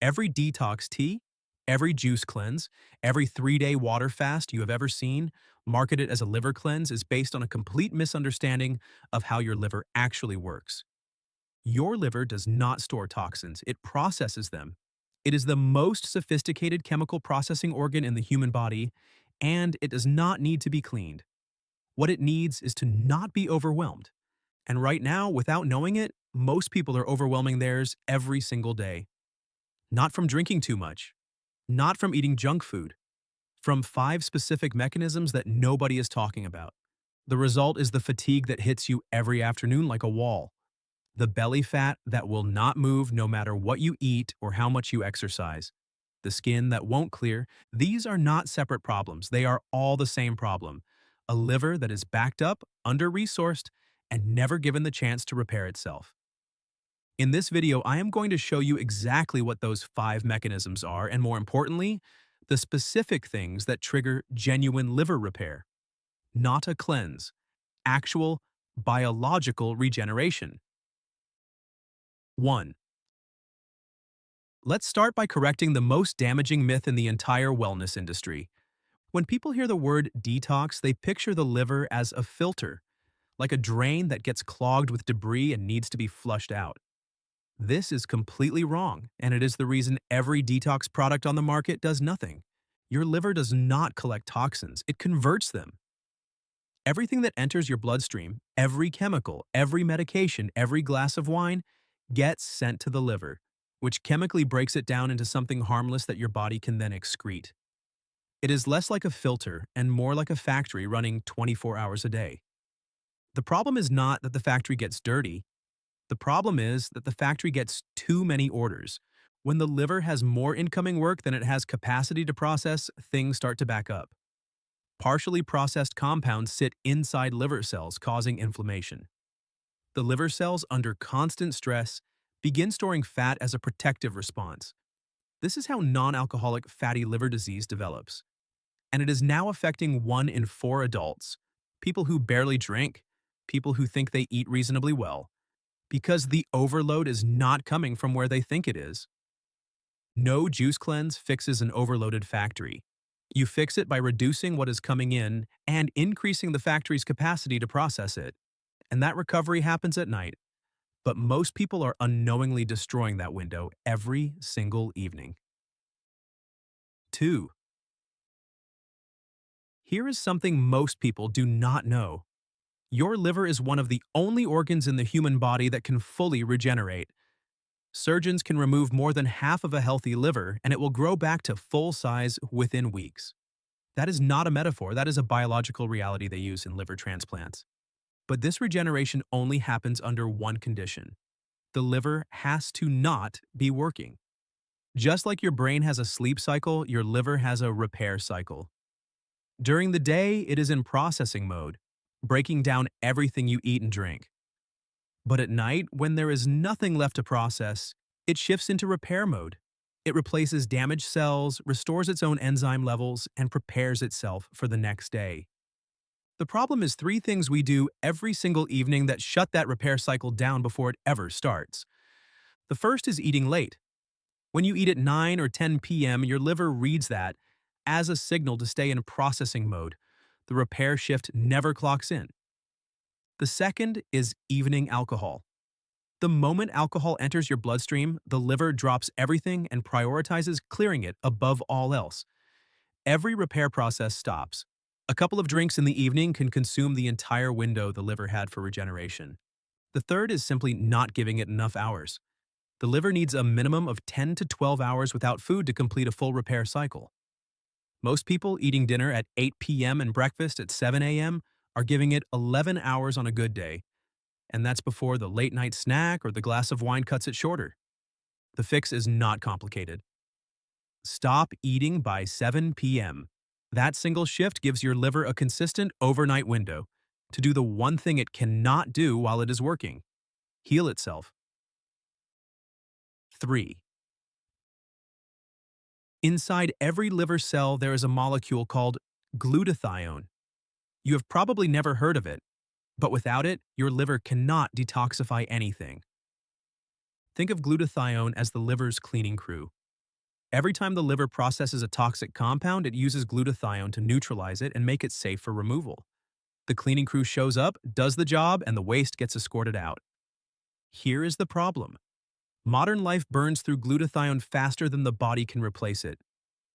Every detox tea, every juice cleanse, every 3-day water fast you have ever seen, marketed as a liver cleanse, is based on a complete misunderstanding of how your liver actually works. Your liver does not store toxins, it processes them. It is the most sophisticated chemical processing organ in the human body, and it does not need to be cleaned. What it needs is to not be overwhelmed. And right now, without knowing it, most people are overwhelming theirs every single day. Not from drinking too much, not from eating junk food, from 5 specific mechanisms that nobody is talking about. The result is the fatigue that hits you every afternoon like a wall, the belly fat that will not move no matter what you eat or how much you exercise, the skin that won't clear. These are not separate problems, they are all the same problem. A liver that is backed up, under-resourced, and never given the chance to repair itself. In this video, I am going to show you exactly what those 5 mechanisms are, and more importantly, the specific things that trigger genuine liver repair. Not a cleanse, actual biological regeneration. 1. Let's start by correcting the most damaging myth in the entire wellness industry. When people hear the word detox, they picture the liver as a filter, like a drain that gets clogged with debris and needs to be flushed out. This is completely wrong, and it is the reason every detox product on the market does nothing. Your liver does not collect toxins, it converts them. Everything that enters your bloodstream, every chemical, every medication, every glass of wine, gets sent to the liver, which chemically breaks it down into something harmless that your body can then excrete. It is less like a filter and more like a factory running 24 hours a day. The problem is not that the factory gets dirty. The problem is that the factory gets too many orders. When the liver has more incoming work than it has capacity to process, things start to back up. Partially processed compounds sit inside liver cells, causing inflammation. The liver cells, under constant stress, begin storing fat as a protective response. This is how non-alcoholic fatty liver disease develops. And it is now affecting 1 in 4 adults, people who barely drink, people who think they eat reasonably well, because the overload is not coming from where they think it is. No juice cleanse fixes an overloaded factory. You fix it by reducing what is coming in and increasing the factory's capacity to process it. And that recovery happens at night. But most people are unknowingly destroying that window every single evening. 2. Here is something most people do not know. Your liver is one of the only organs in the human body that can fully regenerate. Surgeons can remove more than half of a healthy liver and it will grow back to full size within weeks. That is not a metaphor, that is a biological reality they use in liver transplants. But this regeneration only happens under one condition. The liver has to not be working. Just like your brain has a sleep cycle, your liver has a repair cycle. During the day, it is in processing mode, breaking down everything you eat and drink. But at night, when there is nothing left to process, it shifts into repair mode. It replaces damaged cells, restores its own enzyme levels, and prepares itself for the next day. The problem is 3 things we do every single evening that shut that repair cycle down before it ever starts. The first is eating late. When you eat at 9 or 10 p.m., your liver reads that as a signal to stay in processing mode. The repair shift never clocks in. The second is evening alcohol. The moment alcohol enters your bloodstream, the liver drops everything and prioritizes clearing it above all else. Every repair process stops. A couple of drinks in the evening can consume the entire window the liver had for regeneration. The third is simply not giving it enough hours. The liver needs a minimum of 10 to 12 hours without food to complete a full repair cycle. Most people eating dinner at 8 p.m. and breakfast at 7 a.m. are giving it 11 hours on a good day, and that's before the late-night snack or the glass of wine cuts it shorter. The fix is not complicated. Stop eating by 7 p.m. That single shift gives your liver a consistent overnight window to do the one thing it cannot do while it is working: heal itself. 3. Inside every liver cell, there is a molecule called glutathione. You have probably never heard of it, but without it, your liver cannot detoxify anything. Think of glutathione as the liver's cleaning crew. Every time the liver processes a toxic compound, it uses glutathione to neutralize it and make it safe for removal. The cleaning crew shows up, does the job, and the waste gets escorted out. Here is the problem. Modern life burns through glutathione faster than the body can replace it.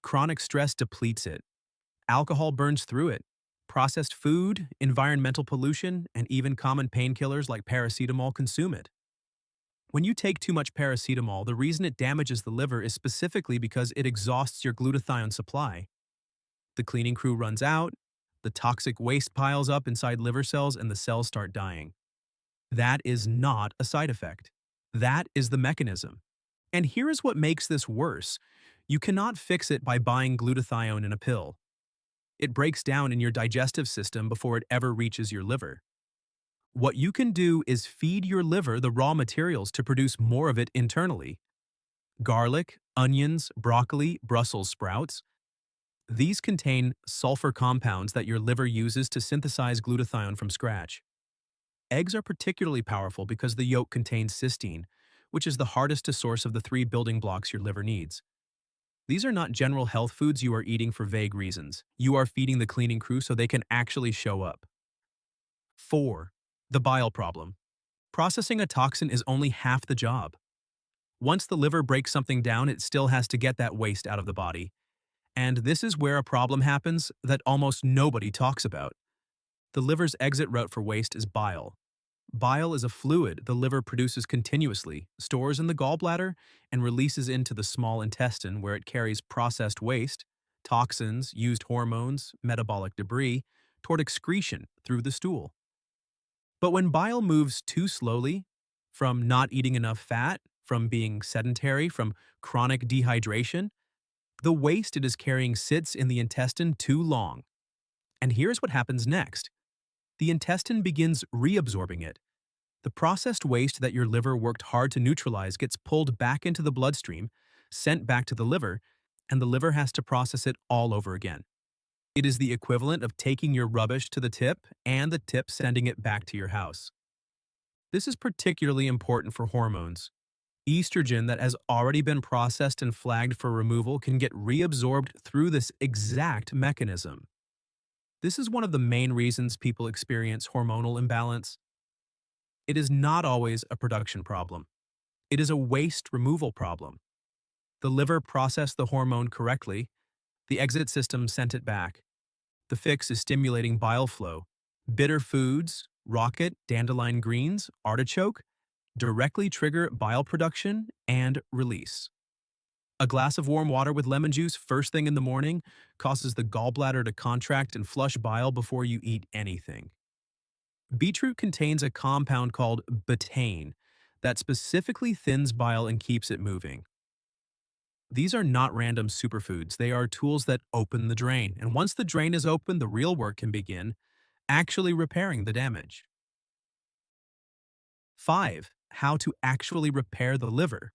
Chronic stress depletes it. Alcohol burns through it. Processed food, environmental pollution, and even common painkillers like paracetamol consume it. When you take too much paracetamol, the reason it damages the liver is specifically because it exhausts your glutathione supply. The cleaning crew runs out, the toxic waste piles up inside liver cells, and the cells start dying. That is not a side effect. That is the mechanism. And here is what makes this worse. You cannot fix it by buying glutathione in a pill. It breaks down in your digestive system before it ever reaches your liver. What you can do is feed your liver the raw materials to produce more of it internally. Garlic, onions, broccoli, Brussels sprouts. These contain sulfur compounds that your liver uses to synthesize glutathione from scratch. Eggs are particularly powerful because the yolk contains cysteine, which is the hardest to source of the three building blocks your liver needs. These are not general health foods you are eating for vague reasons. You are feeding the cleaning crew so they can actually show up. 4. The bile problem. Processing a toxin is only half the job. Once the liver breaks something down, it still has to get that waste out of the body. And this is where a problem happens that almost nobody talks about. The liver's exit route for waste is bile. Bile is a fluid the liver produces continuously, stores in the gallbladder, and releases into the small intestine where it carries processed waste, toxins, used hormones, metabolic debris, toward excretion through the stool. But when bile moves too slowly, from not eating enough fat, from being sedentary, from chronic dehydration, the waste it is carrying sits in the intestine too long. And here's what happens next. The intestine begins reabsorbing it. The processed waste that your liver worked hard to neutralize gets pulled back into the bloodstream, sent back to the liver, and the liver has to process it all over again. It is the equivalent of taking your rubbish to the tip and the tip sending it back to your house. This is particularly important for hormones. Estrogen that has already been processed and flagged for removal can get reabsorbed through this exact mechanism. This is one of the main reasons people experience hormonal imbalance. It is not always a production problem. It is a waste removal problem. The liver processed the hormone correctly. The exit system sent it back. The fix is stimulating bile flow. Bitter foods, rocket, dandelion greens, artichoke, directly trigger bile production and release. A glass of warm water with lemon juice first thing in the morning causes the gallbladder to contract and flush bile before you eat anything. Beetroot contains a compound called betaine that specifically thins bile and keeps it moving. These are not random superfoods, they are tools that open the drain, and once the drain is open, the real work can begin, actually repairing the damage. 5. How to actually repair the liver.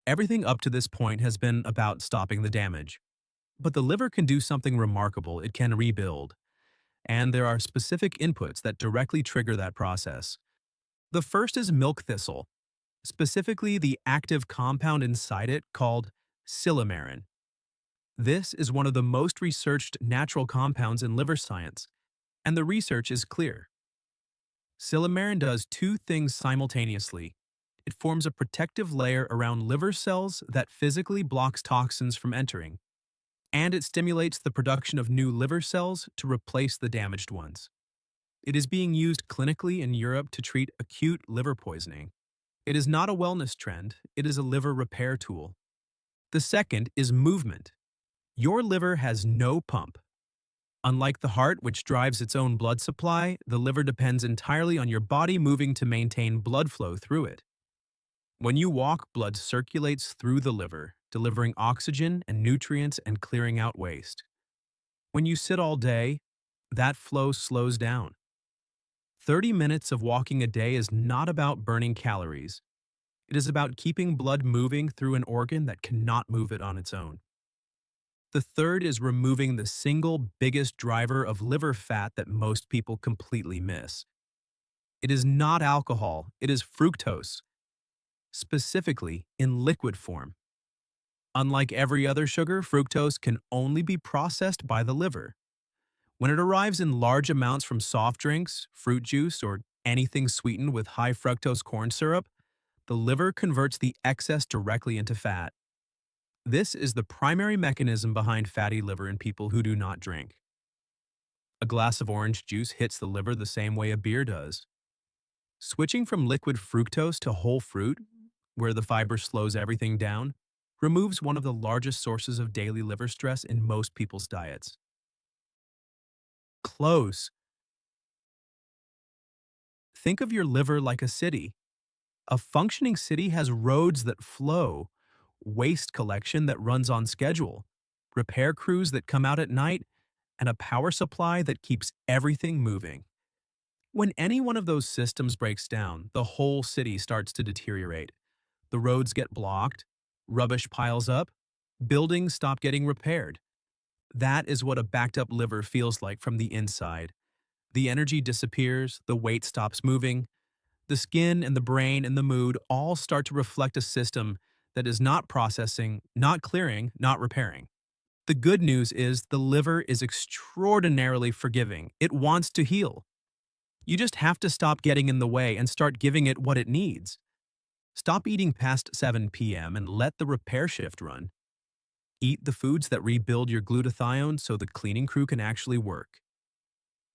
Everything up to this point has been about stopping the damage. But the liver can do something remarkable. It can rebuild. And there are specific inputs that directly trigger that process. The first is milk thistle, specifically the active compound inside it called silymarin. This is one of the most researched natural compounds in liver science, and the research is clear. Silymarin does two things simultaneously. It forms a protective layer around liver cells that physically blocks toxins from entering, and it stimulates the production of new liver cells to replace the damaged ones. It is being used clinically in Europe to treat acute liver poisoning. It is not a wellness trend, it is a liver repair tool. The second is movement. Your liver has no pump. Unlike the heart, which drives its own blood supply, the liver depends entirely on your body moving to maintain blood flow through it. When you walk, blood circulates through the liver, delivering oxygen and nutrients and clearing out waste. When you sit all day, that flow slows down. 30 minutes of walking a day is not about burning calories. It is about keeping blood moving through an organ that cannot move it on its own. The third is removing the single biggest driver of liver fat that most people completely miss. It is not alcohol, it is fructose. specifically in liquid form. Unlike every other sugar, fructose can only be processed by the liver. When it arrives in large amounts from soft drinks, fruit juice, or anything sweetened with high fructose corn syrup, the liver converts the excess directly into fat. This is the primary mechanism behind fatty liver in people who do not drink. A glass of orange juice hits the liver the same way a beer does. Switching from liquid fructose to whole fruit, where the fiber slows everything down, removes one of the largest sources of daily liver stress in most people's diets. Close. Think of your liver like a city. A functioning city has roads that flow, waste collection that runs on schedule, repair crews that come out at night, and a power supply that keeps everything moving. When any one of those systems breaks down, the whole city starts to deteriorate. The roads get blocked, rubbish piles up, buildings stop getting repaired. That is what a backed up liver feels like from the inside. The energy disappears, the weight stops moving, the skin and the brain and the mood all start to reflect a system that is not processing, not clearing, not repairing. The good news is the liver is extraordinarily forgiving. It wants to heal. You just have to stop getting in the way and start giving it what it needs. Stop eating past 7 p.m. and let the repair shift run. Eat the foods that rebuild your glutathione so the cleaning crew can actually work.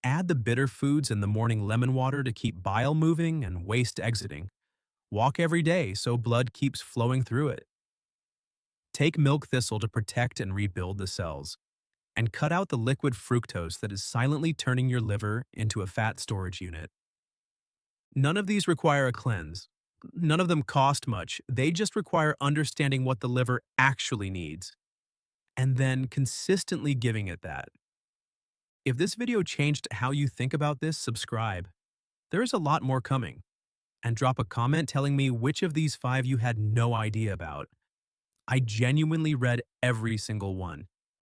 Add the bitter foods and the morning lemon water to keep bile moving and waste exiting. Walk every day so blood keeps flowing through it. Take milk thistle to protect and rebuild the cells. And cut out the liquid fructose that is silently turning your liver into a fat storage unit. None of these require a cleanse. None of them cost much. They just require understanding what the liver actually needs, and then consistently giving it that. If this video changed how you think about this, subscribe. There is a lot more coming. And drop a comment telling me which of these 5 you had no idea about. I genuinely read every single one.